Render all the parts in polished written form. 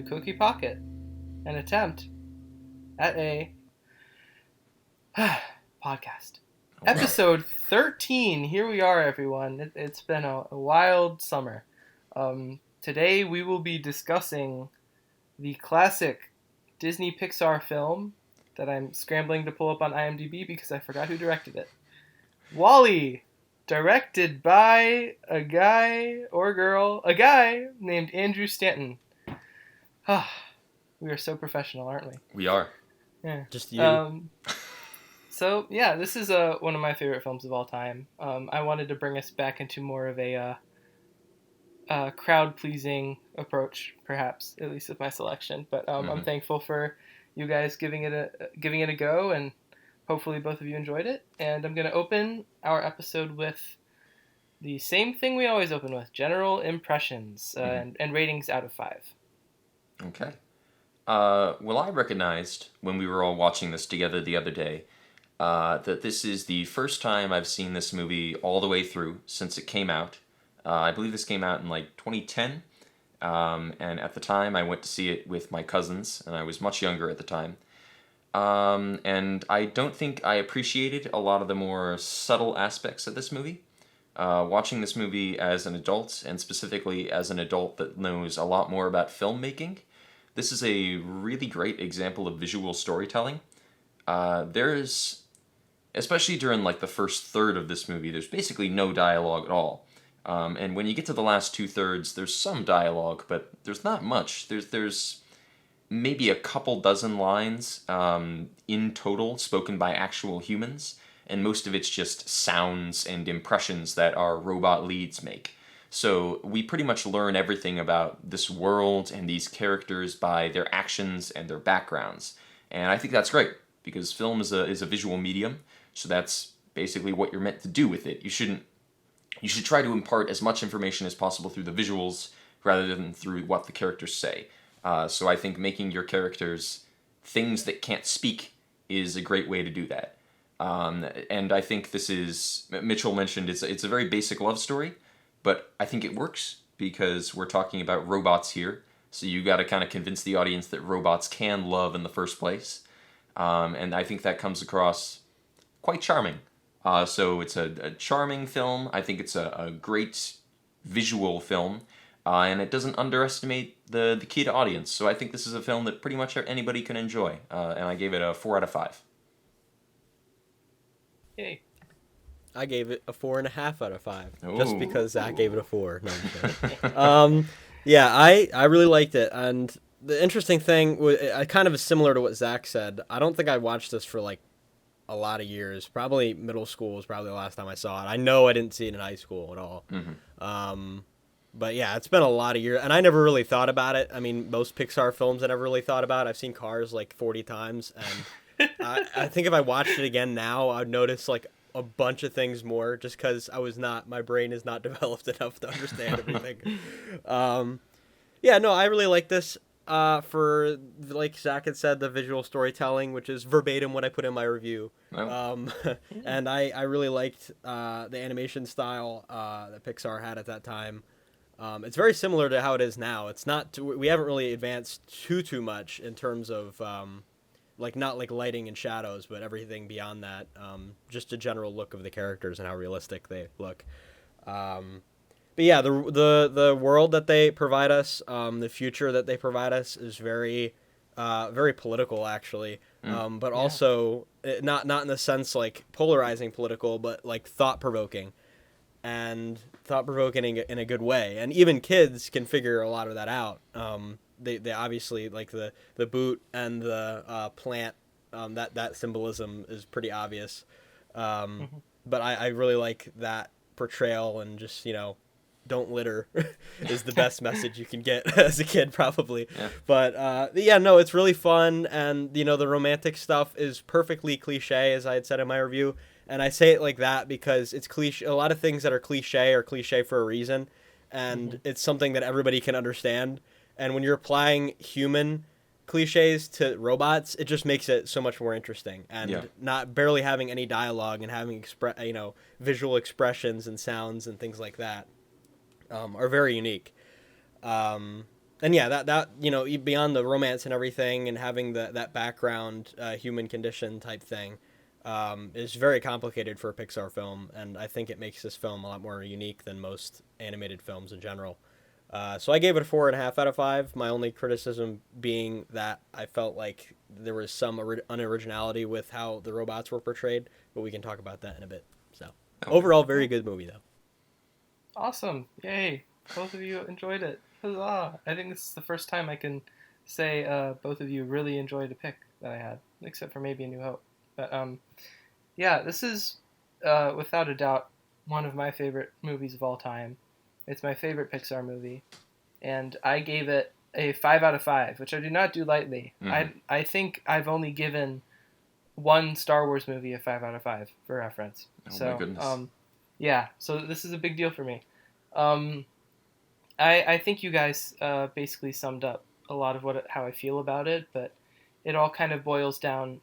Cookie Pocket, an attempt at a podcast. Episode 13. Here we are, everyone. It's been a wild summer. Today we will be discussing the classic Disney Pixar film that I'm scrambling to pull up on IMDb because I forgot who directed it. WALL-E, directed by a guy named Andrew Stanton. We are so professional, aren't we? We are. Yeah. Just you. So, yeah, this is one of my favorite films of all time. I wanted to bring us back into more of a crowd-pleasing approach, perhaps, at least with my selection. But I'm thankful for you guys giving it a go, and hopefully both of you enjoyed it. And I'm going to open our episode with the same thing we always open with, general impressions and ratings out of 5. Okay. Well, I recognized when we were all watching this together the other day that this is the first time I've seen this movie all the way through since it came out. I believe this came out in like 2010, and at the time I went to see it with my cousins, and I was much younger at the time. And I don't think I appreciated a lot of the more subtle aspects of this movie. Watching this movie as an adult, and specifically as an adult that knows a lot more about filmmaking, this is a really great example of visual storytelling. There's, especially during like the first third of this movie, there's basically no dialogue at all. And when you get to the last 2/3, there's some dialogue, but there's not much. There's maybe a couple dozen lines in total spoken by actual humans, and most of it's just sounds and impressions that our robot leads make. So we pretty much learn everything about this world and these characters by their actions and their backgrounds. And I think that's great, because film is a visual medium, so that's basically what you're meant to do with it. You should try to impart as much information as possible through the visuals rather than through what the characters say. So I think making your characters things that can't speak is a great way to do that. And I think this is, Mitchell mentioned, it's a very basic love story, but I think it works because we're talking about robots here, so you got to kind of convince the audience that robots can love in the first place. And I think that comes across quite charming. So it's a charming film. I think it's a great visual film, and it doesn't underestimate the kid audience. So I think this is a film that pretty much anybody can enjoy, and I gave it a 4 out of 5. Yay. I gave it a 4.5 out of 5, Ooh. just because Zach gave it a 4. No, I'm kidding. Yeah, I really liked it, and the interesting thing, I kind of is similar to what Zach said. I don't think I watched this for like a lot of years. Probably middle school was probably the last time I saw it. I know I didn't see it in high school at all. But yeah, it's been a lot of years, and I never really thought about it. I mean, most Pixar films I never really thought about. I've seen Cars like 40 times, and I think if I watched it again now, I'd notice like a bunch of things more, just because my brain is not developed enough to understand everything. Yeah, no, I really like this. For, like Zach had said, the visual storytelling, which is verbatim what I put in my review. Oh. And I really liked the animation style that Pixar had at that time. It's very similar to how it is now. It's not we haven't really advanced too much in terms of not like lighting and shadows, but everything beyond that. Just a general look of the characters and how realistic they look. But yeah, the world that they provide us, the future that they provide us is very political, actually. But also not in the sense like polarizing political, but like thought-provoking. And thought-provoking in a good way. And even kids can figure a lot of that out. They obviously, like the boot and the plant, that symbolism is pretty obvious. But I really like that portrayal, and just, don't litter is the best message you can get as a kid, probably. Yeah. But yeah, no, it's really fun, and the romantic stuff is perfectly cliche, as I had said in my review. And I say it like that because it's cliche. A lot of things that are cliche for a reason, and it's something that everybody can understand. And when you're applying human cliches to robots, it just makes it so much more interesting. And not barely having any dialogue and having visual expressions and sounds and things like that are very unique. And yeah, that beyond the romance and everything, and having that background human condition type thing, is very complicated for a Pixar film, and I think it makes this film a lot more unique than most animated films in general. So I gave it a 4.5 out of 5. My only criticism being that I felt like there was some unoriginality with how the robots were portrayed, but we can talk about that in a bit. So overall, very good movie though. Awesome! Yay! Both of you enjoyed it. Huzzah! I think this is the first time I can say both of you really enjoyed a pick that I had, except for maybe A New Hope. But yeah, this is without a doubt one of my favorite movies of all time. It's my favorite Pixar movie, and I gave it a 5 out of 5, which I do not do lightly. I think I've only given one Star Wars movie a 5 out of 5 for reference. Oh my goodness. Yeah, so this is a big deal for me. I think you guys basically summed up a lot of how I feel about it, but it all kind of boils down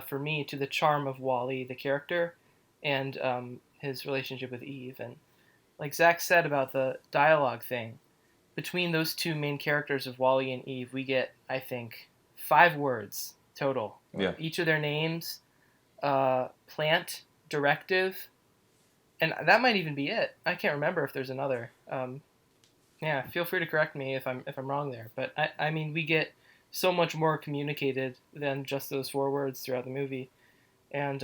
for me to the charm of Wally, the character, and his relationship with Eve. And like Zach said about the dialogue thing, between those two main characters of Wally and Eve, we get, I think, 5 words total. Yeah. Each of their names, plant, directive, and that might even be it. I can't remember if there's another. Yeah, feel free to correct me if I'm wrong there. But I mean, we get so much more communicated than just those 4 words throughout the movie, and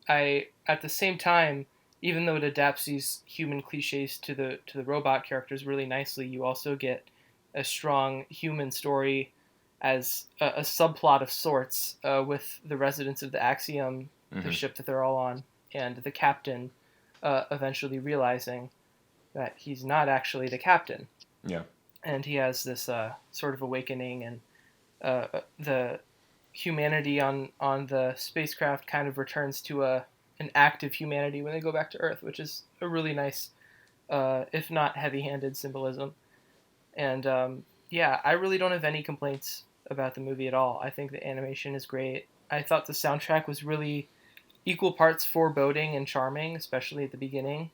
at the same time, even though it adapts these human cliches to the robot characters really nicely, you also get a strong human story as a subplot of sorts with the residents of the Axiom, the ship that they're all on, and the captain eventually realizing that he's not actually the captain. Yeah. And he has this sort of awakening, and the humanity on the spacecraft kind of returns to an active humanity when they go back to Earth, which is a really nice, if not heavy-handed symbolism. And yeah, I really don't have any complaints about the movie at all. I think the animation is great. I thought the soundtrack was really equal parts foreboding and charming, especially at the beginning,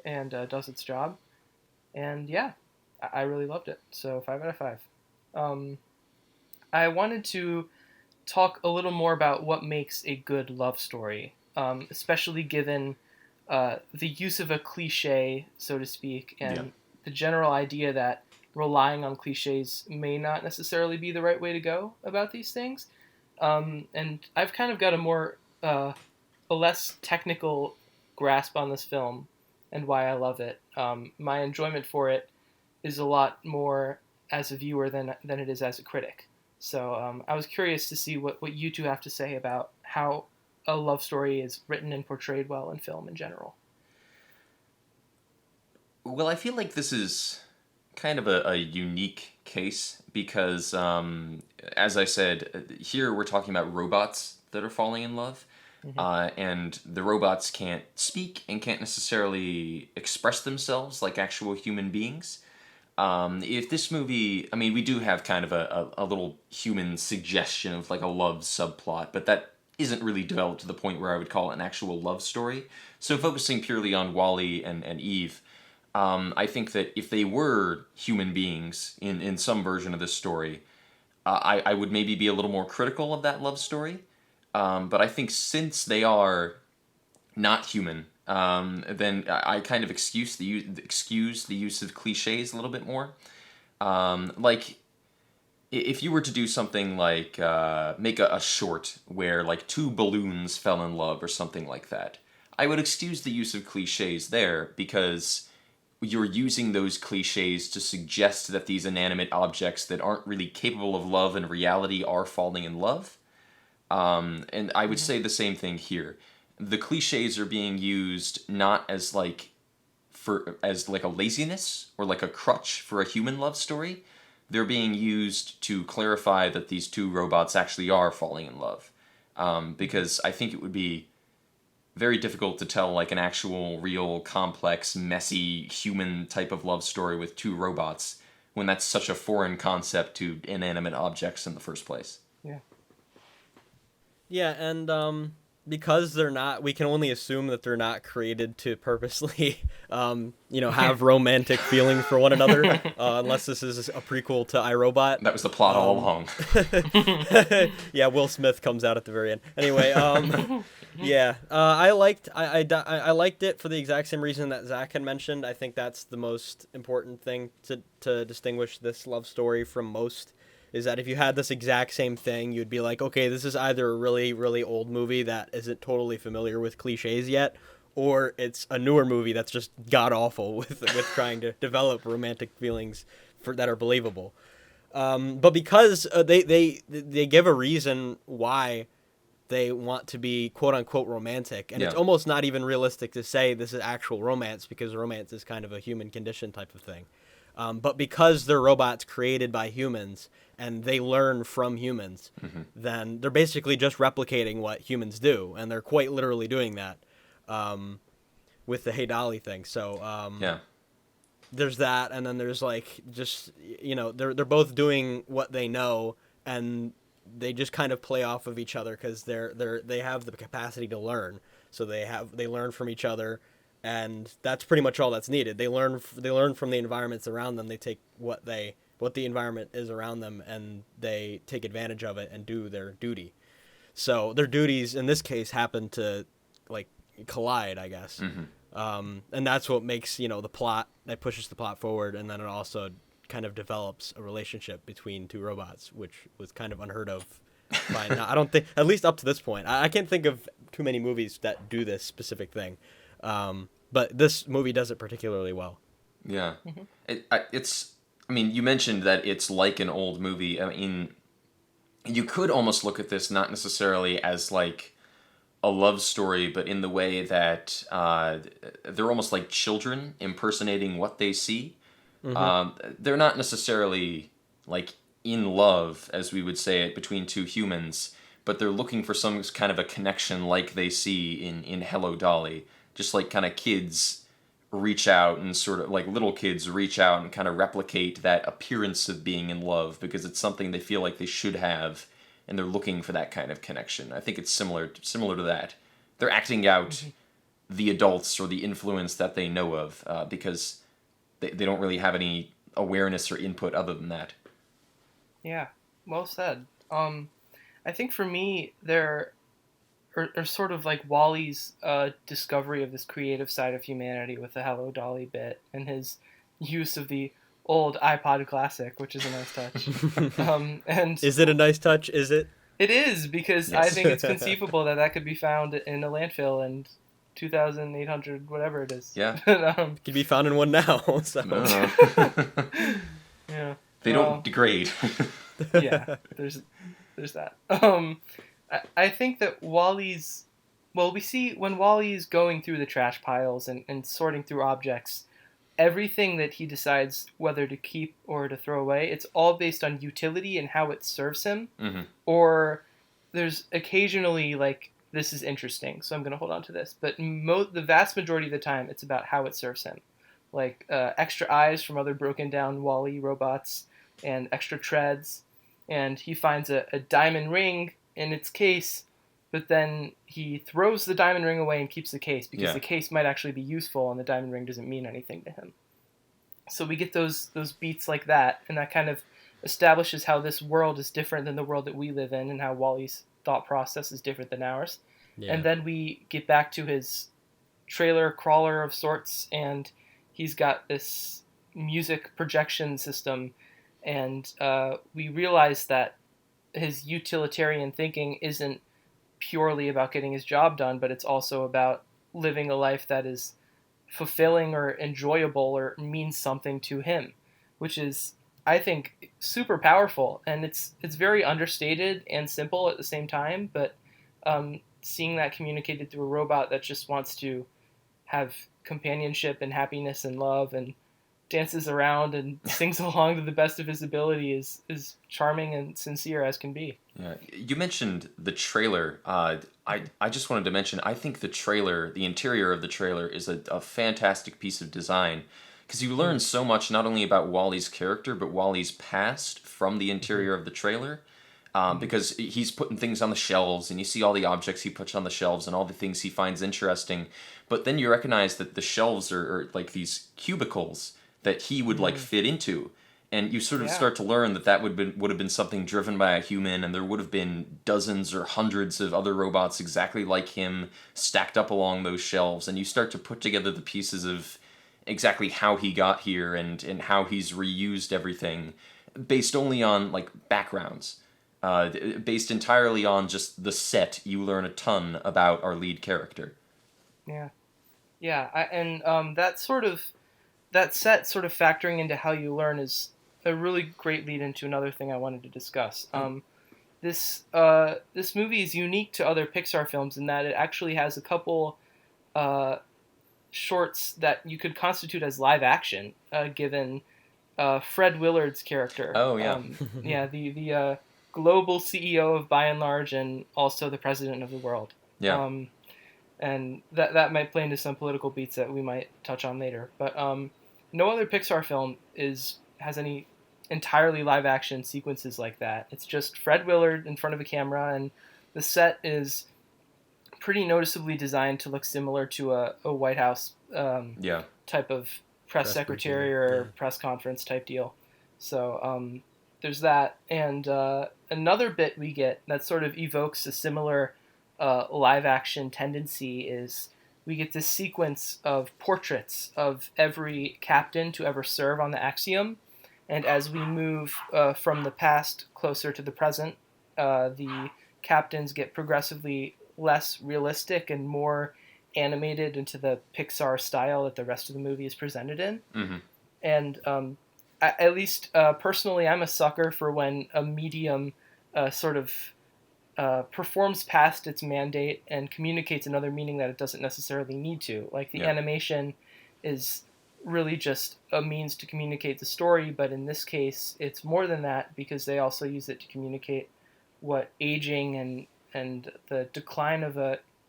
and does its job. And yeah, I really loved it. So 5 out of 5. I wanted to talk a little more about what makes a good love story, especially given the use of a cliche, so to speak, and the general idea that relying on cliches may not necessarily be the right way to go about these things. And I've kind of got a less technical grasp on this film and why I love it. My enjoyment for it is a lot more as a viewer than it is as a critic. So I was curious to see what you two have to say about how a love story is written and portrayed well in film in general. Well, I feel like this is kind of a unique case because, as I said, here we're talking about robots that are falling in love. And the robots can't speak and can't necessarily express themselves like actual human beings. If this movie, I mean, we do have kind of a little human suggestion of like a love subplot, but that isn't really developed to the point where I would call it an actual love story. So focusing purely on Wally and Eve, I think that if they were human beings in some version of this story, I would maybe be a little more critical of that love story. But I think since they are not human, then I kind of excuse the use of cliches a little bit more. Like, if you were to do something like make a short where like 2 balloons fell in love or something like that, I would excuse the use of cliches there because you're using those cliches to suggest that these inanimate objects that aren't really capable of love in reality are falling in love. And I would say the same thing here. The cliches are being used not as like a laziness or like a crutch for a human love story. They're being used to clarify that these 2 robots actually are falling in love. Because I think it would be very difficult to tell like an actual, real, complex, messy, human type of love story with 2 robots when that's such a foreign concept to inanimate objects in the first place. Yeah. Yeah, and because they're not, we can only assume that they're not created to purposely, have romantic feelings for one another, unless this is a prequel to iRobot. That was the plot all along. Yeah, Will Smith comes out at the very end. Anyway, yeah, I liked it for the exact same reason that Zach had mentioned. I think that's the most important thing to distinguish this love story from most. Is that if you had this exact same thing, you'd be like, okay, this is either a really, really old movie that isn't totally familiar with cliches yet, or it's a newer movie that's just god-awful with trying to develop romantic feelings that are believable. But because they give a reason why they want to be quote-unquote romantic, and it's almost not even realistic to say this is actual romance, because romance is kind of a human condition type of thing. But because they're robots created by humans and they learn from humans, then they're basically just replicating what humans do, and they're quite literally doing that with the Hey Dolly thing. So there's that, and then there's like just they're both doing what they know, and they just kind of play off of each other because they have the capacity to learn. So they learn from each other. And that's pretty much all that's needed. They learn from the environments around them. They take what the environment is around them, and they take advantage of it and do their duty. So their duties in this case happen to like collide, I guess. And that's what makes the plot, that pushes the plot forward, and then it also kind of develops a relationship between two robots, which was kind of unheard of. I don't think, at least up to this point, I can't think of too many movies that do this specific thing. But this movie does it particularly well. Yeah. You mentioned that it's like an old movie. I mean, you could almost look at this not necessarily as like a love story, but in the way that they're almost like children impersonating what they see. They're not necessarily like in love, as we would say it, between two humans, but they're looking for some kind of a connection like they see in Hello, Dolly. Just like kind of kids reach out and sort of like little kids reach out and kind of replicate that appearance of being in love because it's something they feel like they should have, and they're looking for that kind of connection. I think it's similar to that. They're acting out the adults or the influence that they know of because they don't really have any awareness or input other than that. Yeah, well said. I think for me, they're sort of like Wally's discovery of this creative side of humanity with the Hello Dolly bit and his use of the old iPod Classic, which is a nice touch. And is it a nice touch? Is it? It is, because Yes. I think it's conceivable that could be found in a landfill and 2,800 whatever it is. Yeah. It could be found in one now. So. Yeah. They don't degrade. Yeah, there's that. I think that we see when Wally's going through the trash piles and sorting through objects, everything that he decides whether to keep or to throw away, it's all based on utility and how it serves him. Or there's occasionally like, this is interesting, so I'm going to hold on to this. But the vast majority of the time, it's about how it serves him. Like extra eyes from other broken down Wally robots and extra treads. And he finds a diamond ring in its case, but then he throws the diamond ring away and keeps the case because the case might actually be useful and the diamond ring doesn't mean anything to him. So we get those beats like that, and that kind of establishes how this world is different than the world that we live in and how Wally's thought process is different than ours. Yeah. And then we get back to his trailer crawler of sorts, and he's got this music projection system, and we realize that his utilitarian thinking isn't purely about getting his job done, but it's also about living a life that is fulfilling or enjoyable or means something to him, which is, I think, super powerful. And it's very understated and simple at the same time, but seeing that communicated through a robot that just wants to have companionship and happiness and love and dances around and sings along to the best of his ability is charming and sincere as can be. Yeah, you mentioned the trailer. I just wanted to mention, I think the interior of the trailer is a fantastic piece of design, because you learn so much not only about Wally's character, but Wally's past from the interior of the trailer. because he's putting things on the shelves, and you see all the objects he puts on the shelves and all the things he finds interesting. But then you recognize that the shelves are like these cubicles that he would like fit into. And you sort of start to learn that would have been something driven by a human, and there would have been dozens or hundreds of other robots exactly like him stacked up along those shelves. And you start to put together the pieces of exactly how he got here and how he's reused everything based only on like backgrounds. Based entirely on just the set, you learn a ton about our lead character. Yeah. That set sort of factoring into how you learn is a really great lead into another thing I wanted to discuss. This movie is unique to other Pixar films in that it actually has a couple shorts that you could constitute as live action, given Fred Willard's character. Oh, yeah. The global CEO of By and Large and also the president of the world. Yeah. And that might play into some political beats that we might touch on later. But no other Pixar film has any entirely live action sequences like that. It's just Fred Willard in front of a camera, and the set is pretty noticeably designed to look similar to a White House type of press secretary or press conference type deal. So there's that. And another bit we get that sort of evokes a similar live action tendency is we get this sequence of portraits of every captain to ever serve on the Axiom. And as we move from the past closer to the present, the captains get progressively less realistic and more animated into the Pixar style that the rest of the movie is presented in. Mm-hmm. And at least personally, I'm a sucker for when a medium sort of performs past its mandate and communicates another meaning that it doesn't necessarily need to. Like the animation is really just a means to communicate the story, but in this case, it's more than that because they also use it to communicate what aging and the decline of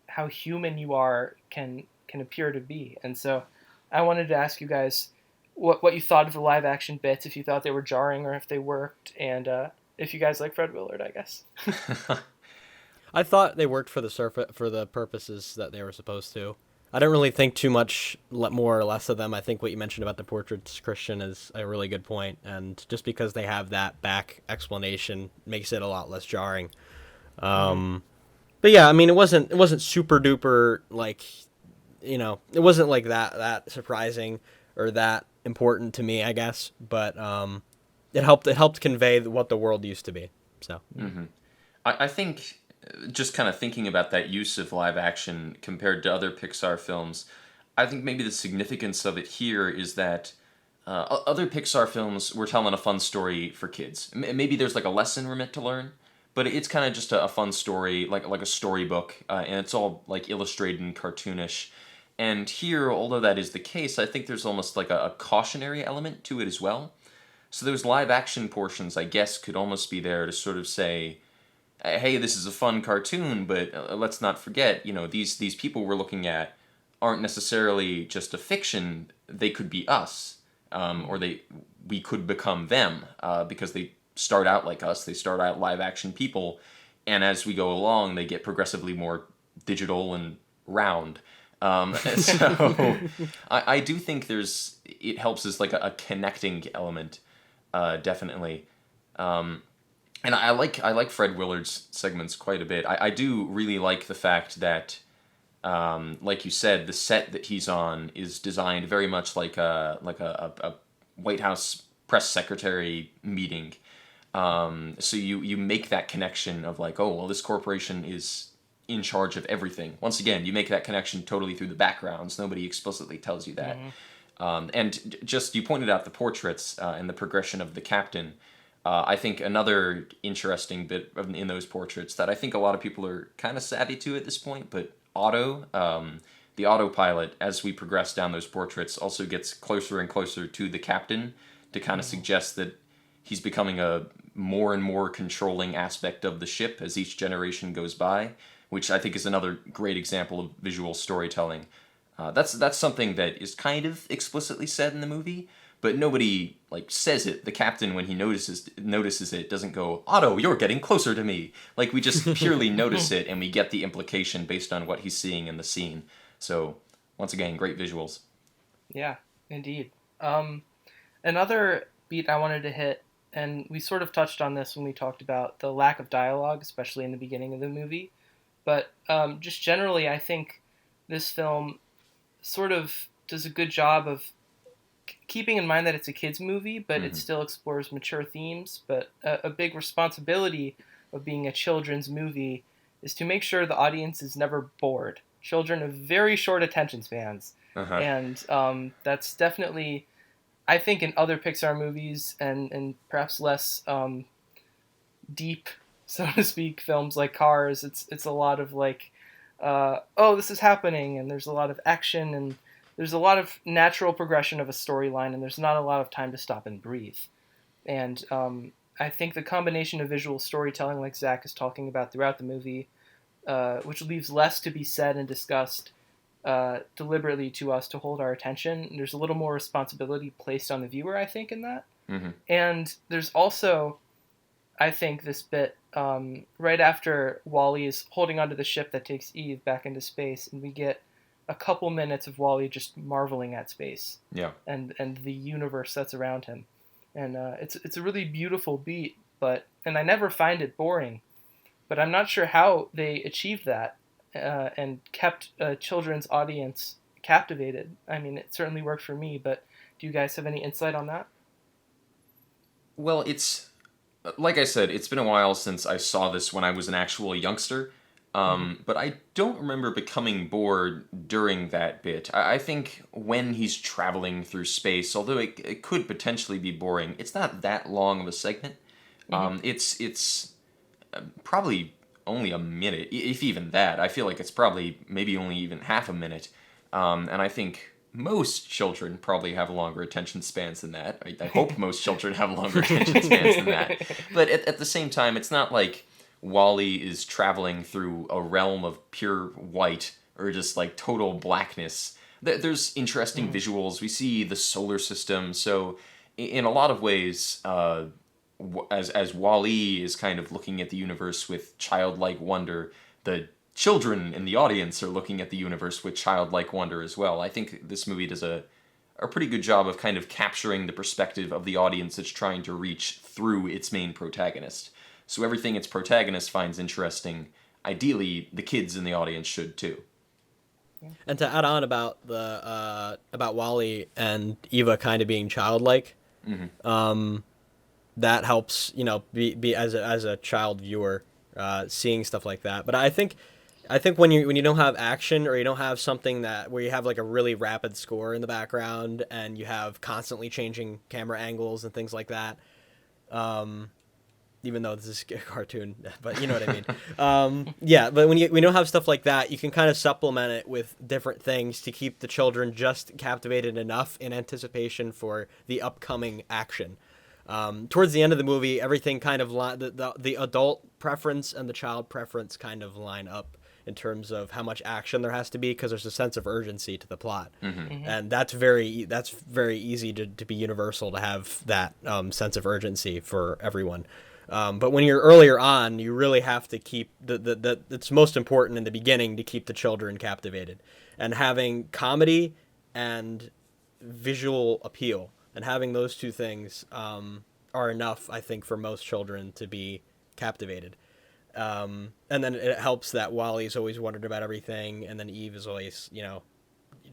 how human you are can appear to be. And so I wanted to ask you guys what you thought of the live action bits, if you thought they were jarring or if they worked, and if you guys like Fred Willard, I guess. I thought they worked for the purposes that they were supposed to. I don't really think too much more or less of them. I think what you mentioned about the portraits, Christian, is a really good point, and just because they have that back explanation makes it a lot less jarring. But yeah, I mean, it wasn't super duper it wasn't like that surprising or that important to me, I guess. But it helped convey what the world used to be. So I think just kind of thinking about that use of live action compared to other Pixar films, I think maybe the significance of it here is that other Pixar films were telling a fun story for kids. Maybe there's like a lesson we're meant to learn, but it's kind of just a fun story, like a storybook, and it's all like illustrated and cartoonish. And here, although that is the case, I think there's almost like a cautionary element to it as well. So those live action portions, I guess, could almost be there to sort of say, hey, this is a fun cartoon, but let's not forget, these people we're looking at aren't necessarily just a fiction. They could be us, or we could become them, because they start out like us. They start out live action people, and as we go along, they get progressively more digital and round. So I do think it helps as like a connecting element, definitely. And I like Fred Willard's segments quite a bit. I do really like the fact that, like you said, the set that he's on is designed very much like a White House press secretary meeting. So you make that connection of like, oh, well, this corporation is in charge of everything. Once again, you make that connection totally through the backgrounds. Nobody explicitly tells you that. And just, you pointed out the portraits and the progression of the captain. I think another interesting bit in those portraits that I think a lot of people are kind of savvy to at this point, but the autopilot, as we progress down those portraits, also gets closer and closer to the captain to kind of suggest that he's becoming a more and more controlling aspect of the ship as each generation goes by, which I think is another great example of visual storytelling. That's something that is kind of explicitly said in the movie, but nobody like says it. The captain, when he notices it, doesn't go, "Otto, you're getting closer to me." Like, we just purely notice it, and we get the implication based on what he's seeing in the scene. So once again, great visuals. Yeah, indeed. Another beat I wanted to hit, and we sort of touched on this when we talked about the lack of dialogue, especially in the beginning of the movie. But just generally, I think this film sort of does a good job of keeping in mind that it's a kids movie, but it still explores mature themes. But a big responsibility of being a children's movie is to make sure the audience is never bored. Children have very short attention spans, and that's definitely, I think, in other Pixar movies and perhaps less deep, so to speak, films like Cars. It's a lot of like, oh, this is happening, and there's a lot of action, and there's a lot of natural progression of a storyline, and there's not a lot of time to stop and breathe. And I think the combination of visual storytelling, like Zach is talking about throughout the movie, which leaves less to be said and discussed deliberately to us to hold our attention. There's a little more responsibility placed on the viewer, I think, in that. And there's also, I think, this bit right after Wall-E is holding onto the ship that takes Eve back into space, and we get a couple minutes of Wall-E just marveling at space, and the universe that's around him, and it's a really beautiful beat. And I never find it boring, but I'm not sure how they achieved that and kept a children's audience captivated. I mean, it certainly worked for me, but do you guys have any insight on that? Well, it's like I said, it's been a while since I saw this when I was an actual youngster. But I don't remember becoming bored during that bit. I think when he's traveling through space, although it could potentially be boring, it's not that long of a segment. It's probably only a minute, if even that. I feel like it's probably maybe only even half a minute. And I think most children probably have longer attention spans than that. I hope most children have longer attention spans than that. But at the same time, it's not like Wall-E is traveling through a realm of pure white or just like total blackness. There's interesting visuals. We see the solar system. So in a lot of ways, as Wall-E is kind of looking at the universe with childlike wonder, the children in the audience are looking at the universe with childlike wonder as well. I think this movie does a pretty good job of kind of capturing the perspective of the audience it's trying to reach through its main protagonist. So everything its protagonist finds interesting, ideally, the kids in the audience should too. And to add on about about Wall-E and Eva kind of being childlike, that helps, be as a child viewer, seeing stuff like that. But I think when you don't have action, or you don't have something where you have like a really rapid score in the background, and you have constantly changing camera angles and things like that. Even though this is a cartoon, but you know what I mean. Yeah, but when you don't have stuff like that, you can kind of supplement it with different things to keep the children just captivated enough in anticipation for the upcoming action. Towards the end of the movie, everything kind of the adult preference and the child preference kind of line up in terms of how much action there has to be, because there's a sense of urgency to the plot, and that's very easy to be universal, to have that sense of urgency for everyone. But when you're earlier on, you really have to keep it's most important in the beginning to keep the children captivated, and having comedy and visual appeal, and having those two things are enough, I think, for most children to be captivated. And then it helps that Wall-E's always wondered about everything, and then Eve is always,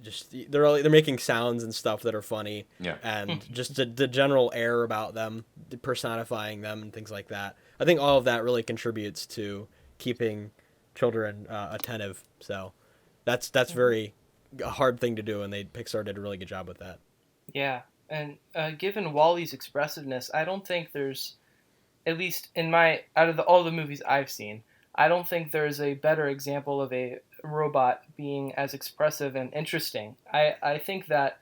just they're making sounds and stuff that are funny, and just the general air about them, personifying them and things like that. I think all of that really contributes to keeping children attentive. So that's very a hard thing to do, and Pixar did a really good job with that. Yeah, and given Wall-E's expressiveness, I don't think there's, at least out of all the movies I've seen, I don't think there's a better example of a robot being as expressive and interesting. I think at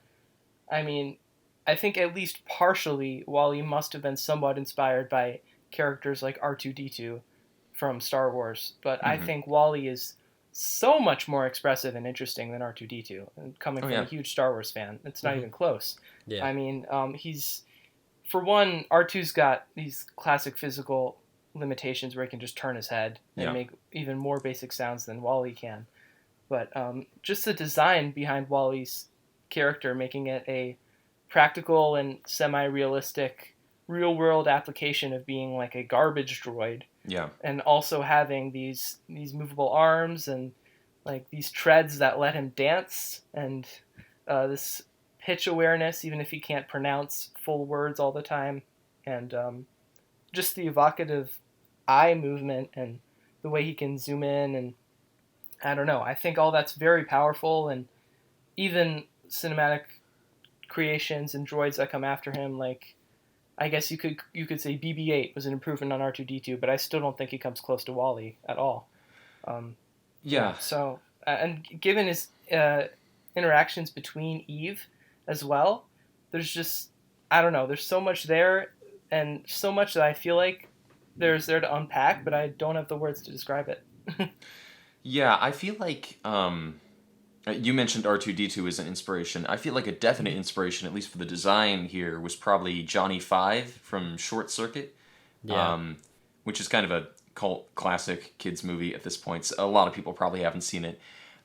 least partially Wall-E must have been somewhat inspired by characters like R2-D2 from Star Wars, but I think Wall-E is so much more expressive and interesting than R2D2. And coming from a huge Star Wars fan, it's not even close. Yeah. I mean, he's, for one, R2's got these classic physical limitations where he can just turn his head and make even more basic sounds than Wally can. But just the design behind Wally's character, making it a practical and semi-realistic real-world application of being like a garbage droid. Yeah. And also having these movable arms and like these treads that let him dance, and this pitch awareness, even if he can't pronounce full words all the time, and just the evocative eye movement and the way he can zoom in, and I don't know. I think all that's very powerful, and even cinematic creations and droids that come after him, like I guess you could say BB-8 was an improvement on R2D2, but I still don't think he comes close to Wally at all. So, and given his interactions between Eve as well, there's just, I don't know, there's so much there, and so much that I feel like there's there to unpack, but I don't have the words to describe it. Yeah, I feel like you mentioned R2D2 as an inspiration. I feel like a definite inspiration, at least for the design here, was probably Johnny Five from Short Circuit, which is kind of a cult classic kids movie at this point. So a lot of people probably haven't seen it.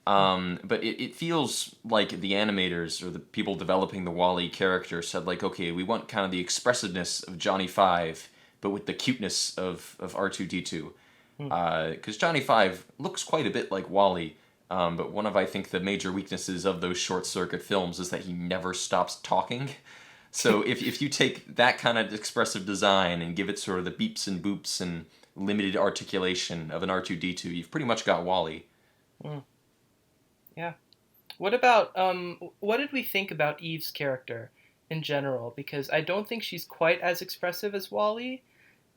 But it feels like the animators or the people developing the Wall-E character said, like, okay, we want kind of the expressiveness of Johnny Five, but with the cuteness of R2D2. Because Johnny Five looks quite a bit like Wall-E. But one of, I think, the major weaknesses of those Short Circuit films is that he never stops talking. So if you take that kind of expressive design and give it sort of the beeps and boops and limited articulation of an R2D2, you've pretty much got Wall-E. Yeah. What about, what did we think about Eve's character in general? Because I don't think she's quite as expressive as Wall-E,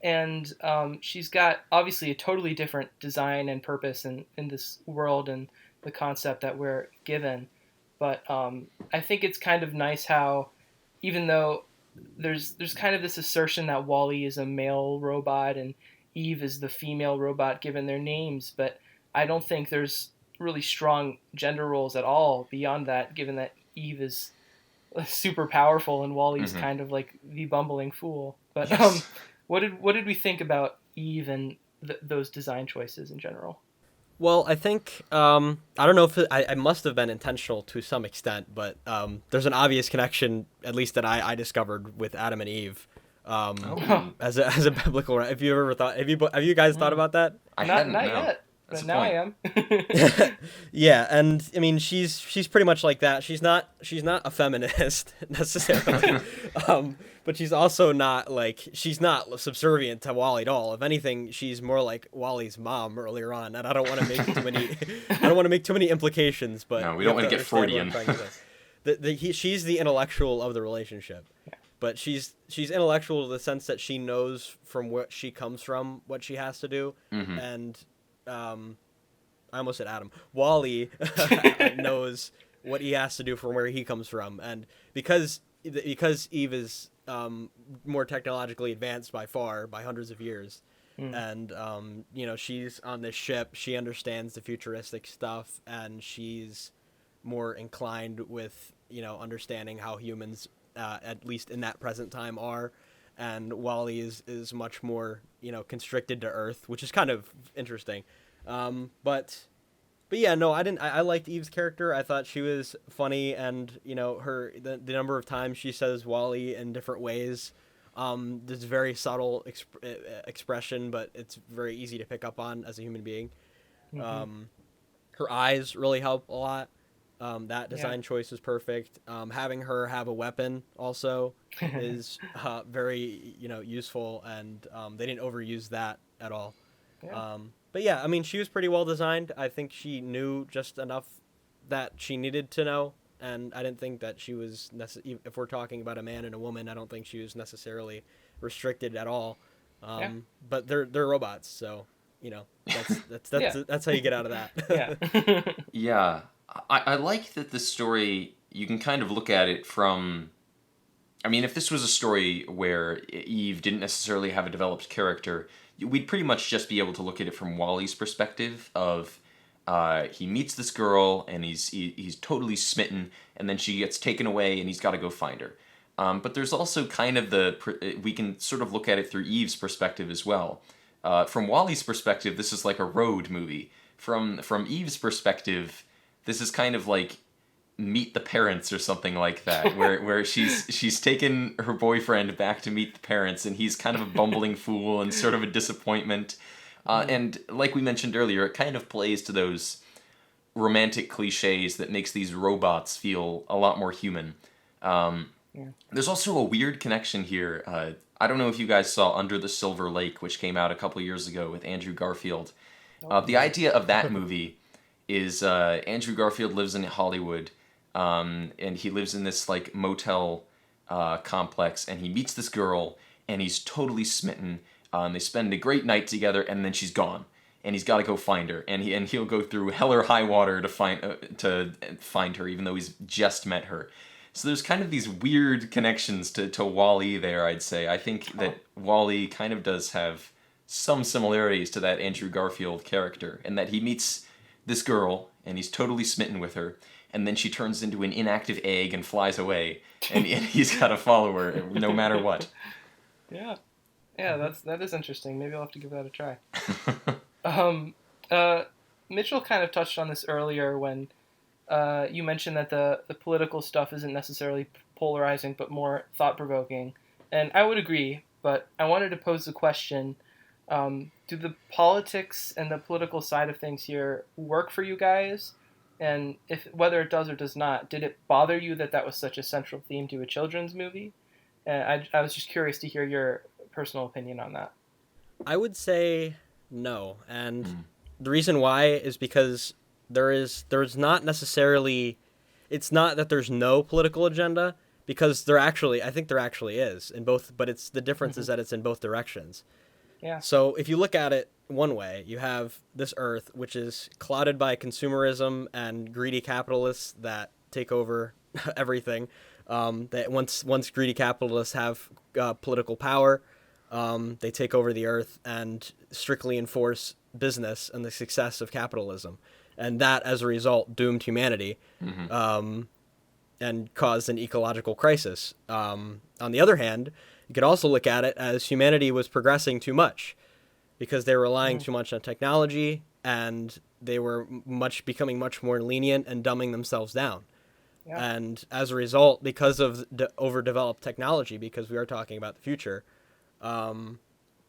and she's got obviously a totally different design and purpose in this world and the concept that we're given. But I think it's kind of nice how, even though there's kind of this assertion that Wall-E is a male robot and Eve is the female robot given their names, but I don't think there's really strong gender roles at all beyond that, given that Eve is super powerful and Wall-E's kind of like the bumbling fool. But what did we think about Eve and those design choices in general? Well, I think I don't know if I must have been intentional to some extent, but there's an obvious connection, at least that I discovered, with Adam and Eve. As a biblical. Have you ever thought? Have you guys thought about that? Not yet. But now I am. Yeah, and I mean she's pretty much like that. She's not a feminist necessarily, but she's also not she's not subservient to Wally at all. If anything, she's more like Wally's mom earlier on. And I don't want to make too many implications, but no, we don't want to get Freudian. She's the intellectual of the relationship. Yeah. But she's intellectual in the sense that she knows from where she comes from what she has to do, and I almost said Adam. Wally knows what he has to do from where he comes from, and because Eve is more technologically advanced by hundreds of years, and she's on this ship, she understands the futuristic stuff, and she's more inclined with understanding how humans, at least in that present time, are. And Wally is much more, constricted to Earth, which is kind of interesting. But yeah, no, I liked Eve's character. I thought she was funny, and the number of times she says Wally in different ways, there's very subtle expression, but it's very easy to pick up on as a human being. Her eyes really help a lot. That design choice is perfect. Having her have a weapon also is very useful, and they didn't overuse that at all. But yeah, I mean, she was pretty well designed. I think she knew just enough that she needed to know, and I didn't think that she was if we're talking about a man and a woman, I don't think she was necessarily restricted at all. But they're robots, so that's how you get out of that. Yeah. I like that the story, you can kind of look at it from, I mean, if this was a story where Eve didn't necessarily have a developed character, we'd pretty much just be able to look at it from Wally's perspective of he meets this girl, and he's totally smitten, and then she gets taken away, and he's got to go find her. But there's also kind of we can sort of look at it through Eve's perspective as well. From Wally's perspective, this is like a road movie. From Eve's perspective, this is kind of like Meet the Parents or something like that, where she's taken her boyfriend back to meet the parents, and he's kind of a bumbling fool and sort of a disappointment. And like we mentioned earlier, it kind of plays to those romantic cliches that makes these robots feel a lot more human. There's also a weird connection here. I don't know if you guys saw Under the Silver Lake, which came out a couple years ago with Andrew Garfield. The idea of that movie is Andrew Garfield lives in Hollywood, and he lives in this like motel complex, and he meets this girl, and he's totally smitten. They spend a great night together, and then she's gone, and he's got to go find her, and he'll go through hell or high water to find her, even though he's just met her. So there's kind of these weird connections to Wall-E there, I'd say. I think that Wall-E kind of does have some similarities to that Andrew Garfield character, in that he meets this girl, and he's totally smitten with her, and then she turns into an inactive egg and flies away, and he's got to follow her no matter what. Yeah, that is interesting. Maybe I'll have to give that a try. Mitchell kind of touched on this earlier when you mentioned that the political stuff isn't necessarily polarizing, but more thought-provoking. And I would agree, but I wanted to pose the question, do the politics and the political side of things here work for you guys? And whether it does or does not, did it bother you that was such a central theme to a children's movie? And I was just curious to hear your personal opinion on that. I would say no. And the reason why is because there's not necessarily, it's not that there's no political agenda, because I think there actually is in both, but the difference is that it's in both directions. Yeah. So if you look at it one way, you have this Earth, which is clouded by consumerism and greedy capitalists that take over everything. That once greedy capitalists have political power, they take over the Earth and strictly enforce business and the success of capitalism. And that, as a result, doomed humanity and caused an ecological crisis. On the other hand, you could also look at it as humanity was progressing too much because they were relying too much on technology, and they were becoming much more lenient and dumbing themselves down. Yeah. And as a result, because of overdeveloped technology, because we are talking about the future,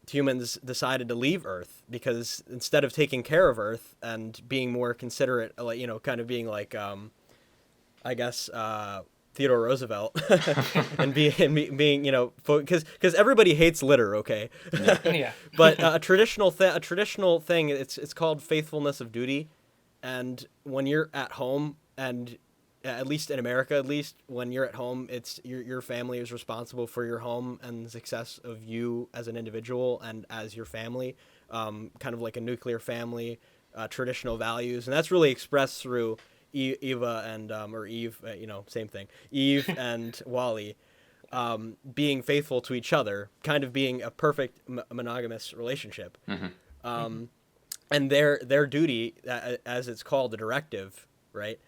humans decided to leave Earth, because instead of taking care of Earth and being more considerate, kind of being like, I guess, Theodore Roosevelt, and being because everybody hates litter, okay? Yeah. But a traditional thing, it's called faithfulness of duty, and when you're at home, and at least in America, when you're at home, it's your family is responsible for your home and the success of you as an individual and as your family, kind of like a nuclear family, traditional values, and that's really expressed through Eva and or Eve, same thing. Eve and Wally, being faithful to each other, kind of being a perfect monogamous relationship, and their duty, as it's called, the directive, right,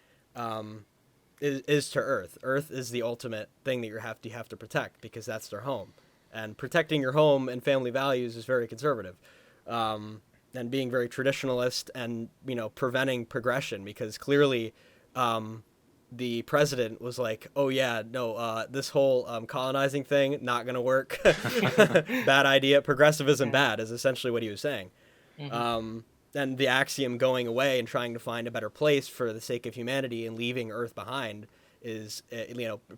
is to Earth. Earth is the ultimate thing that you have to protect, because that's their home, and protecting your home and family values is very conservative. And being very traditionalist, and preventing progression, because clearly the president was like, oh yeah, no, this whole colonizing thing, not gonna work. Bad idea. Progressivism bad is essentially what he was saying. And the axiom going away and trying to find a better place for the sake of humanity and leaving Earth behind is,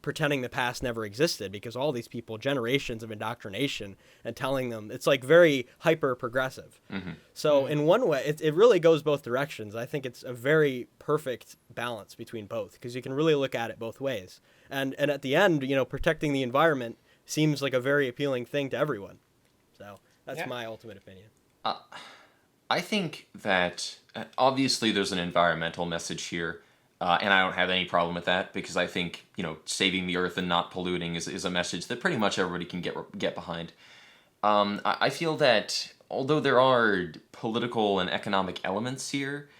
pretending the past never existed, because all these people, generations of indoctrination and telling them, it's like very hyper progressive. So in one way, it really goes both directions. I think it's a very perfect balance between both, because you can really look at it both ways. And at the end, protecting the environment seems like a very appealing thing to everyone. So that's my ultimate opinion. I think that obviously there's an environmental message here. And I don't have any problem with that, because I think, saving the Earth and not polluting is a message that pretty much everybody can get behind. I feel that although there are political and economic elements here,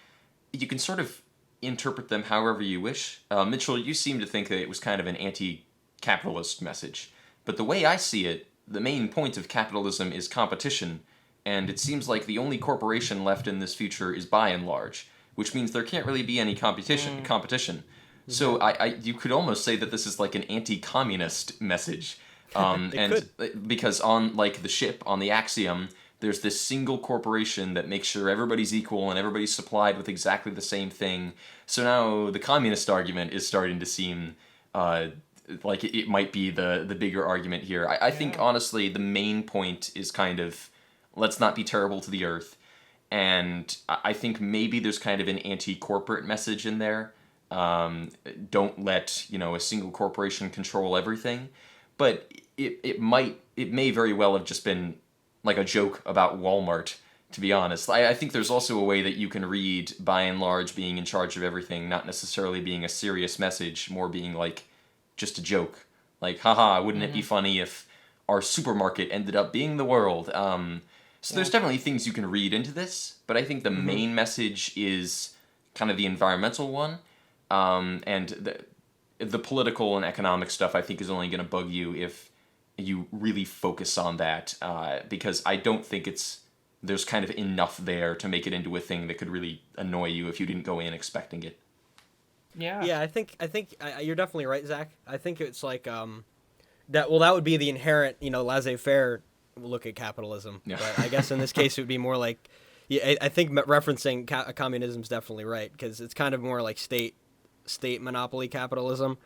you can sort of interpret them however you wish. Mitchell, you seem to think that it was kind of an anti-capitalist message. But the way I see it, the main point of capitalism is competition, and it seems like the only corporation left in this future is By and Large, which means there can't really be any competition. So you could almost say that this is like an anti-communist message. Because on like the ship, on the Axiom, there's this single corporation that makes sure everybody's equal and everybody's supplied with exactly the same thing. So now the communist argument is starting to seem like it might be the bigger argument here. I think, honestly, the main point is kind of, let's not be terrible to the earth. And I think maybe there's kind of an anti-corporate message in there. Don't let, a single corporation control everything. But it may very well have just been like a joke about Walmart, to be honest. I think there's also a way that you can read By and Large being in charge of everything, not necessarily being a serious message, more being like just a joke. Like, haha, wouldn't it be funny if our supermarket ended up being the world? So there's definitely things you can read into this, but I think the main message is kind of the environmental one, and the political and economic stuff I think is only going to bug you if you really focus on that, because I don't think there's kind of enough there to make it into a thing that could really annoy you if you didn't go in expecting it. Yeah, I think you're definitely right, Zach. I think it's like that would be the inherent, laissez-faire look at capitalism. Yeah. But I guess in this case it would be more like, I think referencing communism is definitely right, because it's kind of more like state monopoly capitalism,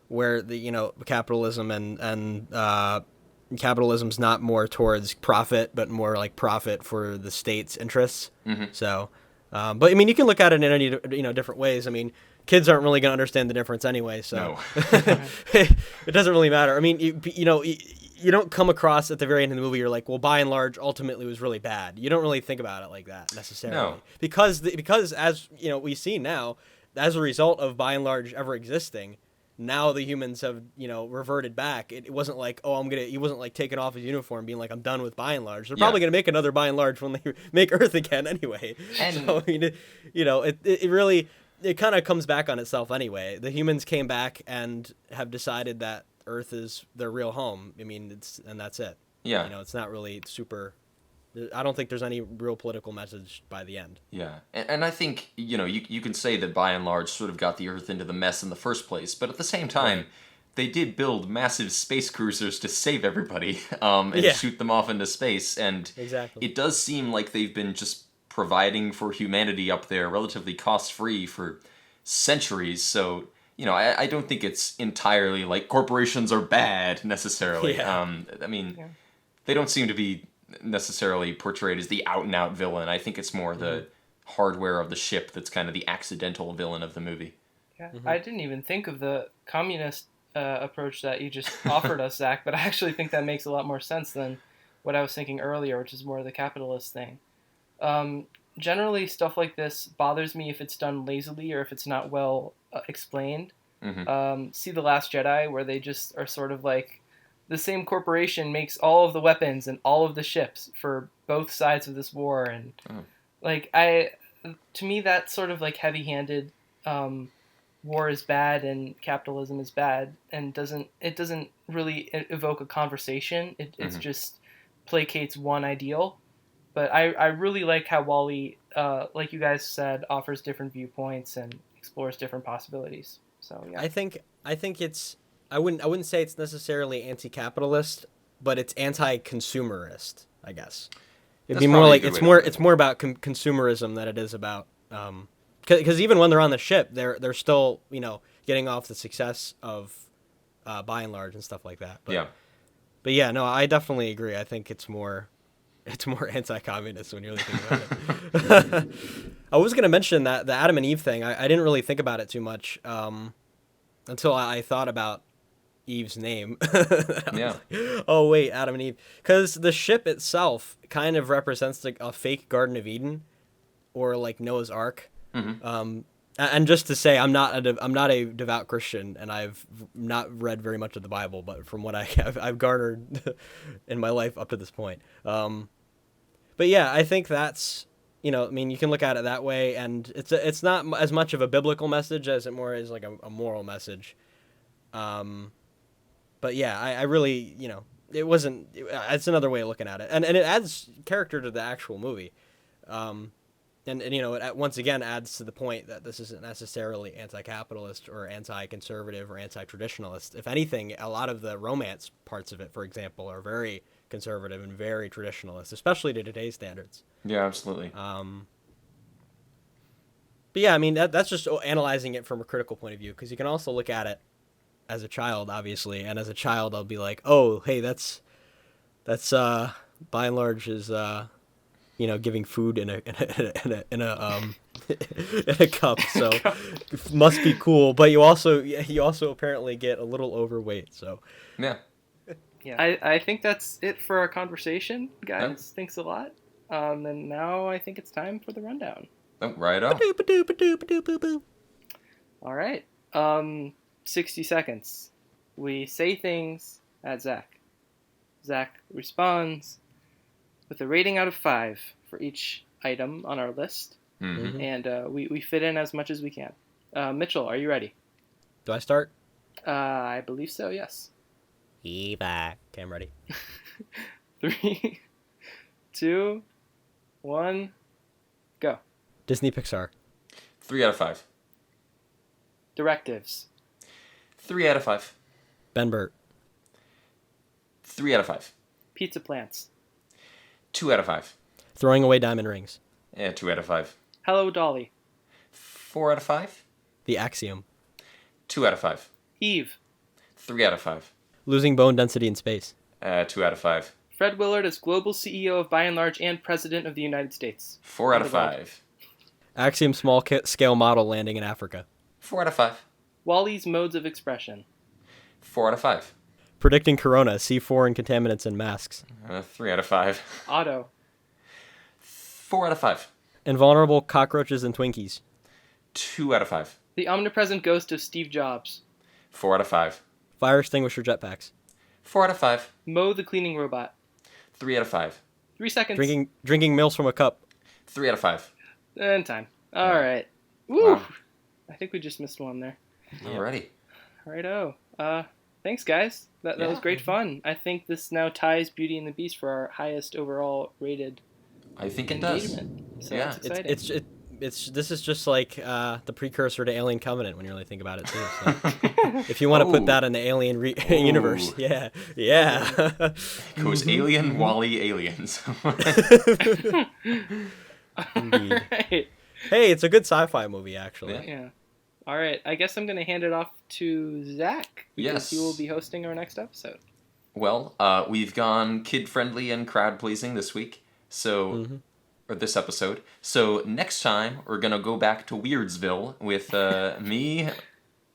where the capitalism and capitalism's not more towards profit, but more like profit for the state's interests. So, but I mean, you can look at it in any different ways. I mean, kids aren't really going to understand the difference anyway, so No. it doesn't really matter. I mean, you don't come across at the very end of the movie, you're like, well, By and Large ultimately was really bad. You don't really think about it like that necessarily. No. Because as we see now, as a result of By and Large ever existing, now the humans have, reverted back. It wasn't like, he wasn't like taking off his uniform being like, I'm done with By and Large. They're probably going to make another By and Large when they make Earth again anyway. And so, I mean, it really, it kind of comes back on itself anyway. The humans came back and have decided that Earth is their real home. I mean, and that's it. Yeah. It's not really super. I don't think there's any real political message by the end. Yeah, and I think, you can say that By and Large sort of got the Earth into the mess in the first place, but at the same time, they did build massive space cruisers to save everybody and shoot them off into space, and it does seem like they've been just providing for humanity up there relatively cost-free for centuries, so, I don't think it's entirely like corporations are bad, necessarily. They don't seem to be necessarily portrayed as the out-and-out villain. I think it's more the hardware of the ship that's kind of the accidental villain of the movie. Yeah, I didn't even think of the communist approach that you just offered us, Zach, but I actually think that makes a lot more sense than what I was thinking earlier, which is more the capitalist thing. Generally, stuff like this bothers me if it's done lazily or if it's not well explained. See The Last Jedi, where they just are sort of like, the same corporation makes all of the weapons and all of the ships for both sides of this war, and to me that's sort of like heavy-handed. War is bad and capitalism is bad, and it doesn't really evoke a conversation. It's just placates one ideal. But I really like how Wall-E, like you guys said, offers different viewpoints and explores different possibilities. So yeah, I think it's. I wouldn't say it's necessarily anti-capitalist, but it's anti-consumerist, I guess. It'd be more like it's more about consumerism than it is about because even when they're on the ship, they're still getting off the success of By and Large and stuff like that. But yeah, no, I definitely agree. I think it's more anti-communist when you really think about it. I was gonna mention that the Adam and Eve thing. I didn't really think about it too much until I thought about Eve's name. Yeah. Oh wait, Adam and Eve, because the ship itself kind of represents like a fake Garden of Eden, or like Noah's Ark. And just to say, I'm not a devout Christian, and I've not read very much of the Bible, but from what I've garnered in my life up to this point. But yeah, I think that's I mean, you can look at it that way, and it's not as much of a biblical message as it more is like a moral message. But yeah, I really, it wasn't. It's another way of looking at it, and it adds character to the actual movie. And it once again adds to the point that this isn't necessarily anti-capitalist or anti-conservative or anti-traditionalist. If anything, a lot of the romance parts of it, for example, are very conservative and very traditionalist, especially to today's standards. Yeah, absolutely. But yeah, I mean, that's just analyzing it from a critical point of view, because you can also look at it as a child, obviously, and as a child, I'll be like, oh, hey, that's by and large is giving food in a in a cup, so it must be cool. But you also apparently get a little overweight, so Yeah. I think that's it for our conversation, guys. Yeah. Thanks a lot. And now I think it's time for the rundown. Oh, right on. All right. 60 seconds. We say things at Zach. Zach responds with a rating out of 5 for each item on our list. Mm-hmm. And we fit in as much as we can. Mitchell, are you ready? Do I start? I believe so, yes. Okay, I'm ready. 3, 2, 1, go. Disney Pixar. 3 out of 5. Directives. 3 out of 5. Ben Burt. 3 out of 5. Pizza Plants. 2 out of 5. Throwing away diamond rings. Yeah, 2 out of 5. Hello, Dolly. 4 out of 5. The Axiom. 2 out of 5. Eve. 3 out of 5. Losing bone density in space. 2 out of 5. Fred Willard as global CEO of By and Large and President of the United States. 4 out of 5. Axiom small scale model landing in Africa. 4 out of 5. Wally's modes of expression. 4 out of 5. Predicting corona, see foreign contaminants in masks. 3 out of 5. Otto. 4 out of 5. Invulnerable cockroaches and Twinkies. 2 out of 5. The omnipresent ghost of Steve Jobs. 4 out of 5. Fire extinguisher jetpacks. 4 out of 5. Mo the cleaning robot. 3 out of 5. 3 seconds. Drinking milk from a cup. 3 out of 5. And time. All right. Woo! Wow. I think we just missed one there. Alrighty. Righto. Thanks, guys. That was great fun. I think this now ties Beauty and the Beast for our highest overall rated I think it engagement. does. So Yeah. it's exciting. This is just like the precursor to Alien Covenant when you really think about it too. So. If you want to put that in the Alien universe, yeah. Goes Alien, Wally, Aliens. Indeed. Right. Hey, it's a good sci-fi movie actually. Yeah. All right. I guess I'm going to hand it off to Zach because Yes. he will be hosting our next episode. Well, we've gone kid-friendly and crowd-pleasing this week, so or this episode. So next time we're gonna go back to Weirdsville with me,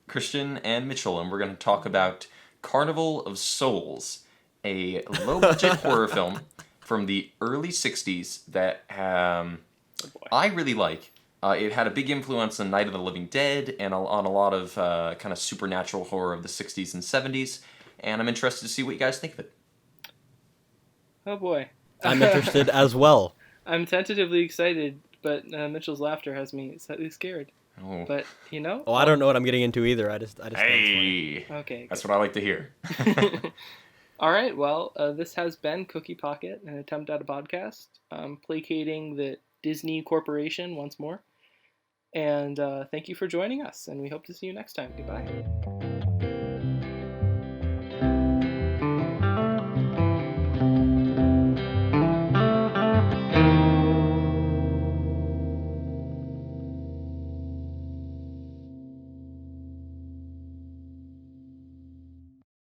Christian, and Mitchell, and we're gonna talk about Carnival of Souls, a low-budget horror film from the early '60s that I really like. It had a big influence on Night of the Living Dead and on a lot of kind of supernatural horror of the '60s and '70s. And I'm interested to see what you guys think of it. Oh boy. I'm interested as well. I'm tentatively excited, but Mitchell's laughter has me slightly scared. Oh. But, Oh, I don't know what I'm getting into either. I just Hey! Okay. That's what I like to hear. All right, well, this has been Cookie Pocket, an attempt at a podcast, placating the Disney Corporation once more. And thank you for joining us, and we hope to see you next time. Goodbye.